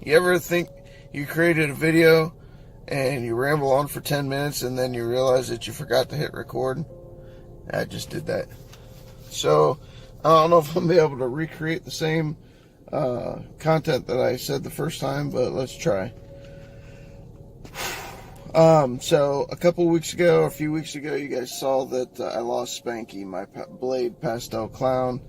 You ever think you created a video and you ramble on for 10 minutes and then you realize that you forgot to hit record? I just did that. So I don't know if I'm going to be able to recreate the same content that I said the first time, but let's try. So a few weeks ago, you guys saw that I lost Spanky, my Blade pastel clown.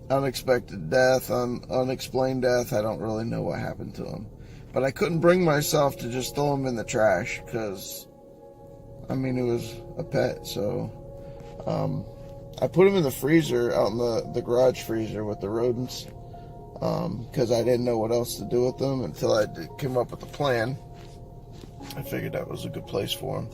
Unexpected death, unexplained death. I don't really know what happened to him. But I couldn't bring myself to just throw him in the trash because, I mean, it was a pet. So I put him in the freezer, out in the garage freezer with the rodents, because I didn't know what else to do with them until I came up with a plan. I figured that was a good place for him.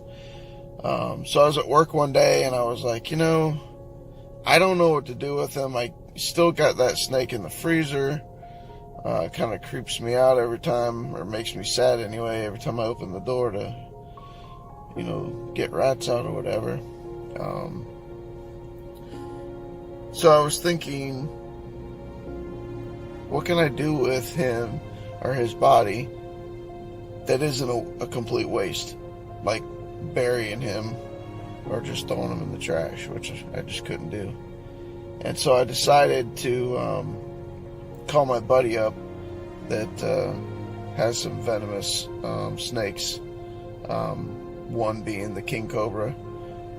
So I was at work one day and I was like, I don't know what to do with him. I still got that snake in the freezer. It kind of creeps me out every time, or makes me sad anyway, every time I open the door to, get rats out or whatever. So I was thinking, what can I do with him or his body that isn't a complete waste, like burying him or just throwing him in the trash, which I just couldn't do. And so I decided to call my buddy up that has some venomous snakes, one being the king cobra.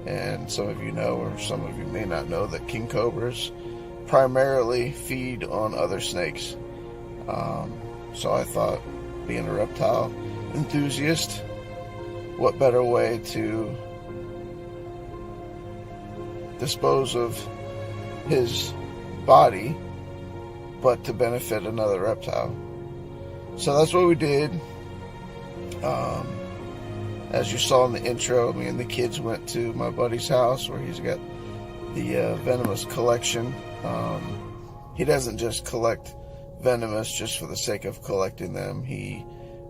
And some of you know, or some of you may not know, that king cobras primarily feed on other snakes. So I thought, being a reptile enthusiast, what better way to dispose of his body but to benefit another reptile. So that's what we did. As you saw in the intro, me and the kids went to my buddy's house where he's got the venomous collection. He doesn't just collect venomous just for the sake of collecting them. He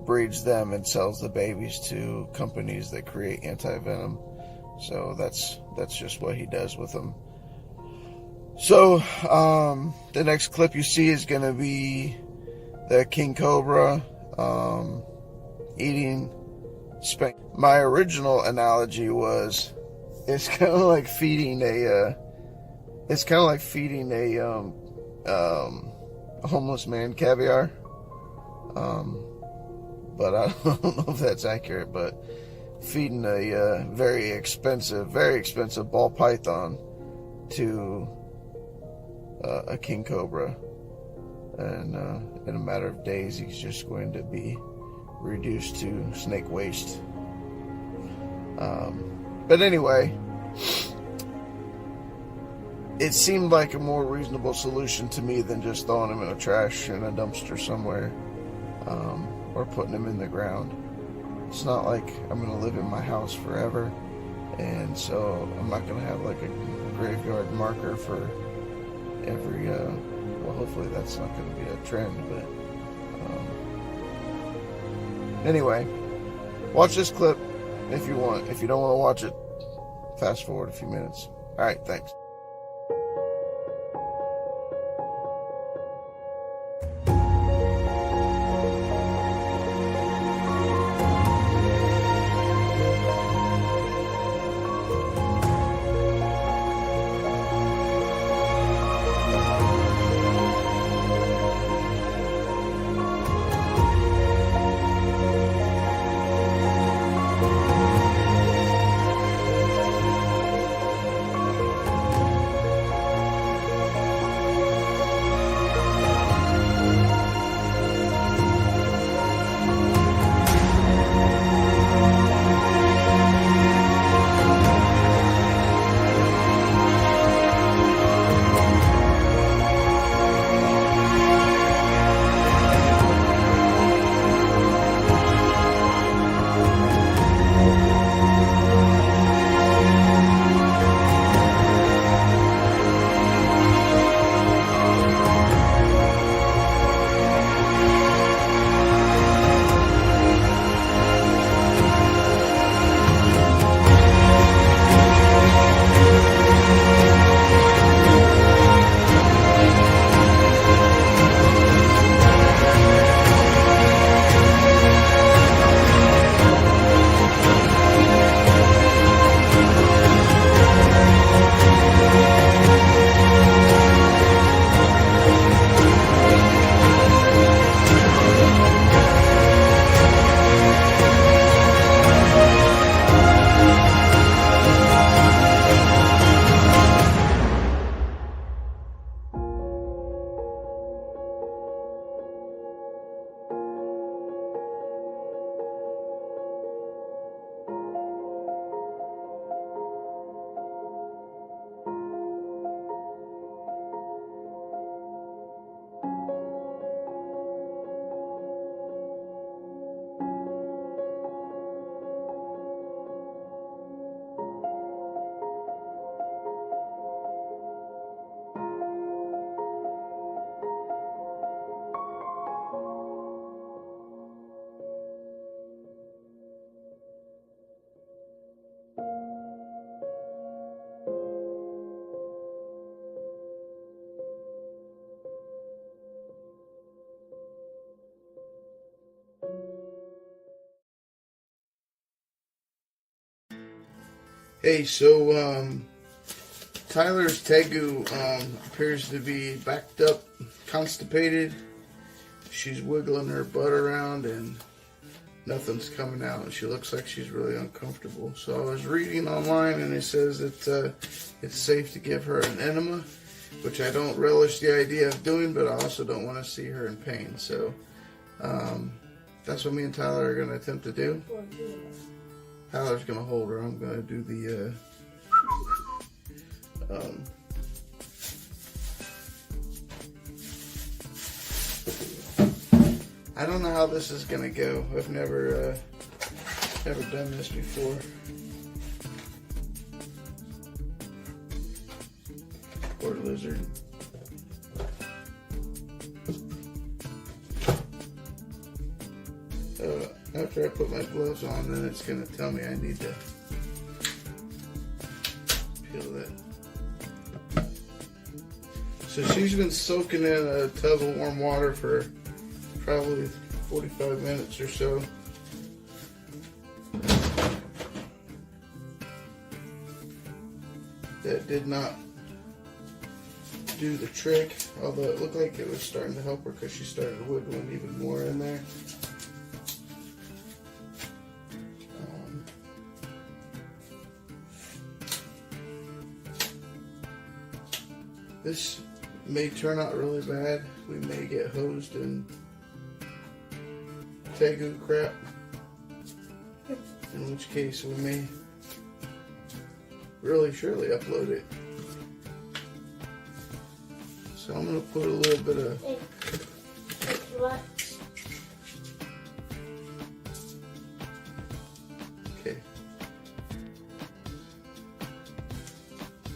breeds them and sells the babies to companies that create anti-venom. So that's just what he does with them. So the next clip you see is going to be the king cobra eating Spank. My original analogy was, it's kind of like feeding a homeless man caviar. But I don't know if that's accurate. But feeding a very expensive ball python to a king cobra, and in a matter of days he's just going to be reduced to snake waste. But anyway, it seemed like a more reasonable solution to me than just throwing him in a trash in a dumpster somewhere, or putting him in the ground. It's not like I'm going to live in my house forever, and so I'm not going to have like a graveyard marker for every, well, hopefully that's not going to be a trend, but anyway, watch this clip if you want. If you don't want to watch it, fast forward a few minutes. Alright, thanks. Hey, so Tyler's Tegu appears to be backed up, constipated. She's wiggling her butt around and nothing's coming out. She looks like she's really uncomfortable. So I was reading online and it says that it's safe to give her an enema, which I don't relish the idea of doing, but I also don't want to see her in pain. So that's what me and Tyler are going to attempt to do. Tyler's going to hold her. I'm going to do the I don't know how this is going to go. I've never done this before. Poor lizard. After I put my gloves on, then it's going to tell me I need to peel that. So she's been soaking in a tub of warm water for probably 45 minutes or so. That did not do the trick, although it looked like it was starting to help her because she started wiggling even more in there. This may turn out really bad. We may get hosed in Tegu crap, in which case we may really surely upload it. So I'm going to put a little bit of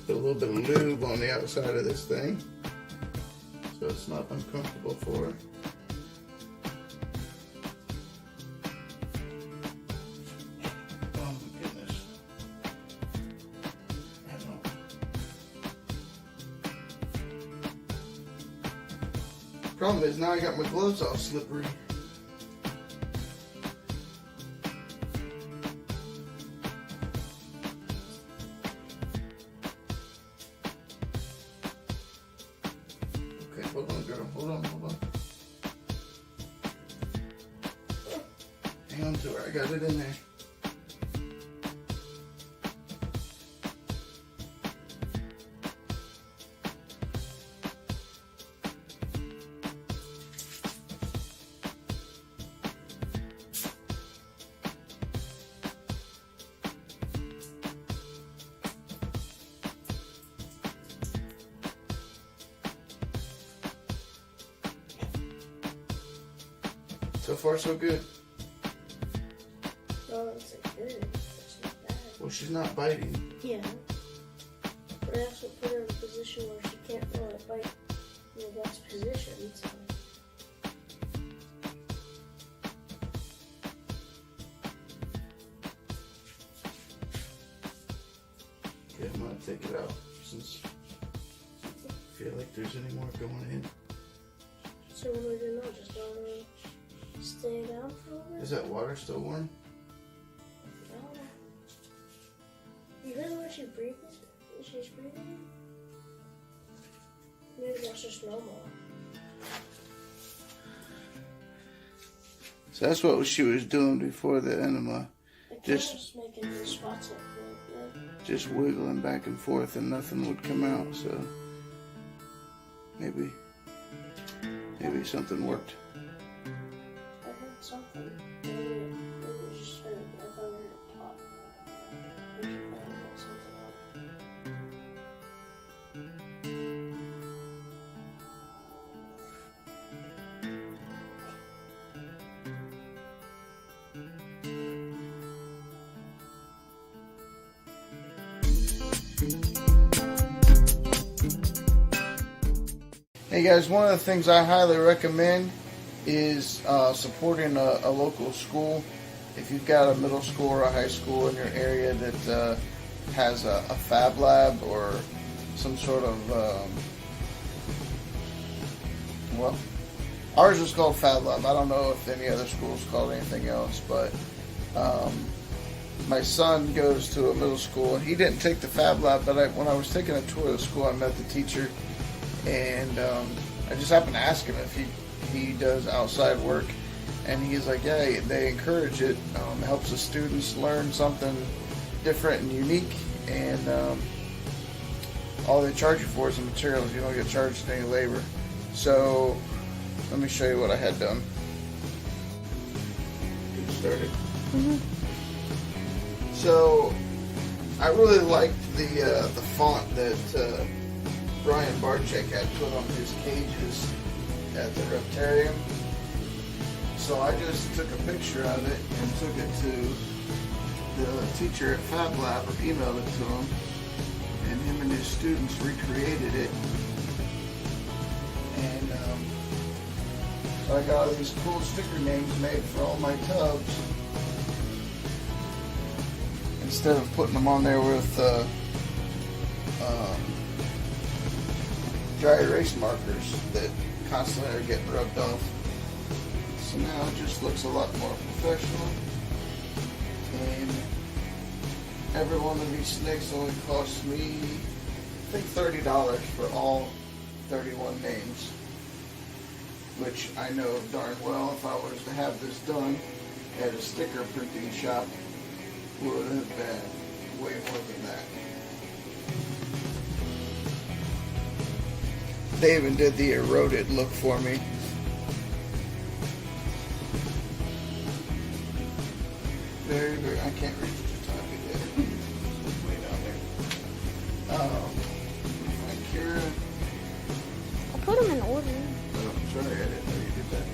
put a little bit of lube on the outside of this thing so it's not uncomfortable for her. Oh my goodness. Problem is now I got my gloves all slippery. Hold on, girl. Hold on. Hang on to her. I got it in there. So far, so good. No, it's good. It's not bad. Well, she's not biting. Yeah. But I also put her in a position where she can't really bite in the best position, so. Okay, I'm gonna take it out since I feel like there's any more going in. So what do we do now? Just don't stay down for a little bit? Is that water still warm? No. You hear the way she breathes? She's breathing? Maybe that's just normal. So that's what she was doing before the enema. Just making the spots look really good. Just wiggling back and forth and nothing would come out, so maybe something worked. I heard something. Maybe it just heard. I thought I heard it pop. I should probably get something out. Hey guys, one of the things I highly recommend is supporting a local school. If you've got a middle school or a high school in your area that has a fab lab or some sort of, well, ours is called Fab Lab. I don't know if any other school is called anything else, but my son goes to a middle school, and he didn't take the Fab Lab, but when I was taking a tour of the school, I met the teacher, and I just happened to ask him if he does outside work, and he's like, yeah, they encourage it. It helps the students learn something different and unique, and all they charge you for is the materials. You don't get charged any labor. So let me show you what I had done. Get started. Mm-hmm. So I really liked the font that Brian Barczyk had put on his cages at the Reptarium. So I just took a picture of it and took it to the teacher at Fab Lab, or emailed it to him, and him and his students recreated it. And so I got all these cool sticker names made for all my tubs, instead of putting them on there with dry erase markers that constantly are getting rubbed off. So now it just looks a lot more professional, and every one of these snakes only cost me, I think, $30 for all 31 names, which I know darn well if I was to have this done at a sticker printing shop, would have been way more than that. They even did the eroded look for me. Very, very, I can't reach the top of it. It's way down there. Kira. I put them in order. Oh, sorry, I didn't know you did that.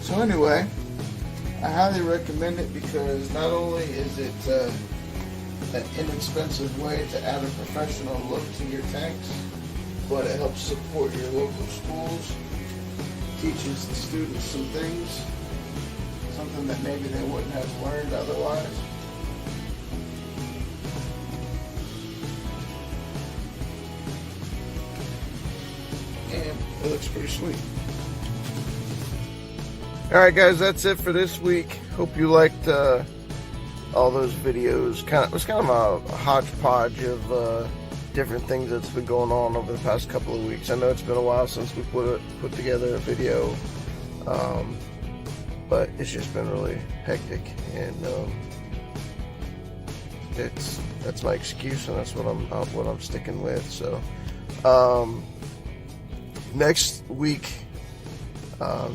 So anyway, I highly recommend it because not only is it an inexpensive way to add a professional look to your tanks, but it helps support your local schools, teaches the students some things, something that maybe they wouldn't have learned otherwise. And it looks pretty sweet. Alright guys, that's it for this week. Hope you liked all those videos. It was kind of a hodgepodge of different things that's been going on over the past couple of weeks. I know it's been a while since we put together a video, but it's just been really hectic, and that's my excuse, and that's what I'm sticking with. So next week,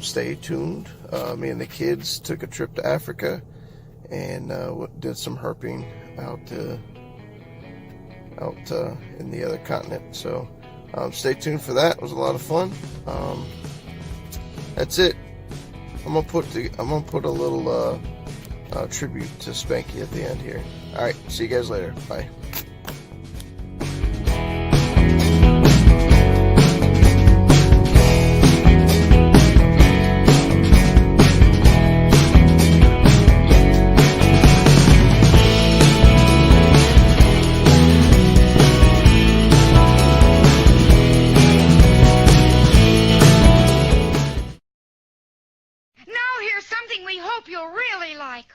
stay tuned. Me and the kids took a trip to Africa and did some herping out in the other continent. So stay tuned for that. It was a lot of fun. That's it. I'm gonna put a little tribute to Spanky at the end here. All right, see you guys later. Bye. Now here's something we hope you'll really like.